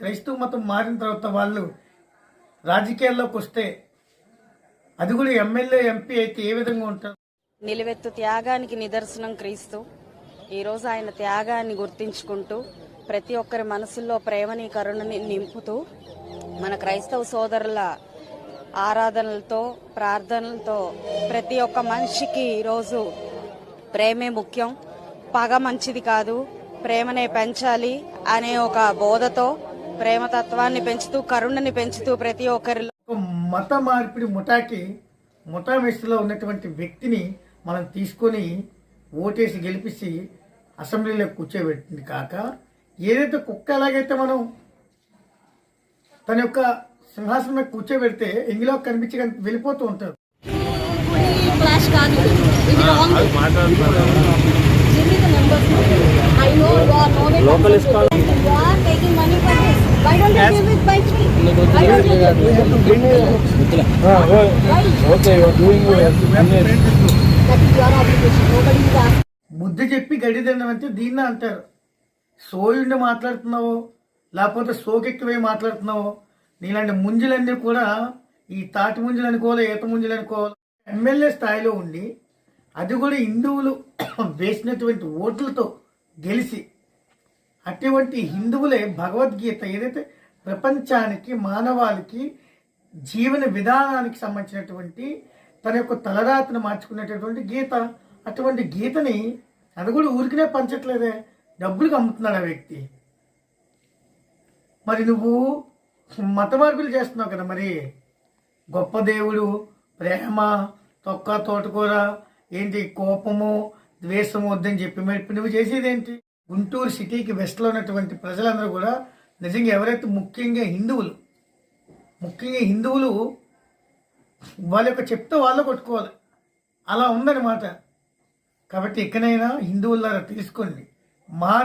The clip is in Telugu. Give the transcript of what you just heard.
క్రైస్తవ మతం మారిన తర్వాత వాళ్ళు రాజకీయాల్లోకి వస్తే అది కూడా ఎమ్మెల్యే ఎంపీ అయితే ఏ విధంగా ఉంటారు? నిలువెత్తు త్యాగానికి నిదర్శనం క్రీస్తు. ఈరోజు ఆయన త్యాగాన్ని గుర్తించుకుంటూ ప్రతి ఒక్కరి మనసుల్లో ప్రేమని కరుణని నింపుతూ మన క్రైస్తవ సోదరుల ఆరాధనలతో ప్రార్థనలతో ప్రతి ఒక్క మనిషికి ఈరోజు ప్రేమే ముఖ్యం, పగ మంచిది కాదు, ప్రేమనే పెంచాలి అనే ఒక బోధతో ప్రేమతత్వాన్ని పెంచుతూ కరుణని పెంచుతూ ప్రతి ఒక్కరిలో మత మార్పిడి ముఠా మెస్సులో ఉన్నటువంటి వ్యక్తిని మనం తీసుకొని ఓటేసి గెలిపించి అసెంబ్లీలో కూర్చోబెట్టింది కాక, ఏదైతే కుక్క ఎలాగైతే మనం తన యొక్క సింహాసనం మీద కూర్చోబెడితే ఇందులో కనిపించి వెళ్ళిపోతూ ఉంటారు. బుద్ధి చెప్పి గడి తినడం అంటే దీన్ని అంటారు. సోయుండి మాట్లాడుతున్నావో లేకపోతే సోకెక్కువే మాట్లాడుతున్నావో, నీలాంటి ముంజులన్నీ కూడా ఈ తాటి ముంజలు అనుకోవాలి, ఈత ముంజలు అనుకోవాలి. ఎమ్మెల్యే స్థాయిలో ఉండి అది కూడా హిందువులు వేసినటువంటి ఓట్లతో గెలిచి, అటువంటి హిందువులే భగవద్గీత ఏదైతే ప్రపంచానికి మానవాళికి జీవన విధానానికి సంబంధించినటువంటి తన యొక్క తలరాతను మార్చుకునేటటువంటి గీత, అటువంటి గీతని అది కూడా ఊరికినే పంచట్లేదే, డబ్బులకు అమ్ముతున్నాడు ఆ వ్యక్తి. మరి నువ్వు మత మార్పులు చేస్తున్నావు కదా, మరి గొప్ప దేవుడు, ప్రేమ, తొక్క తోటకూర ఏంటి, కోపము ద్వేషము వద్దని చెప్పి మరి నువ్వు చేసేది ఏంటి? గుంటూరు సిటీకి వెస్ట్లో ఉన్నటువంటి ప్రజలందరూ కూడా నిజంగా ఎవరైతే ముఖ్యంగా హిందువులు వాళ్ళ యొక్క చెప్తే వాళ్ళు కొట్టుకోవాలి, అలా ఉందన్నమాట. కాబట్టి ఎక్కడైనా హిందువులారా తెలుసుకోండి.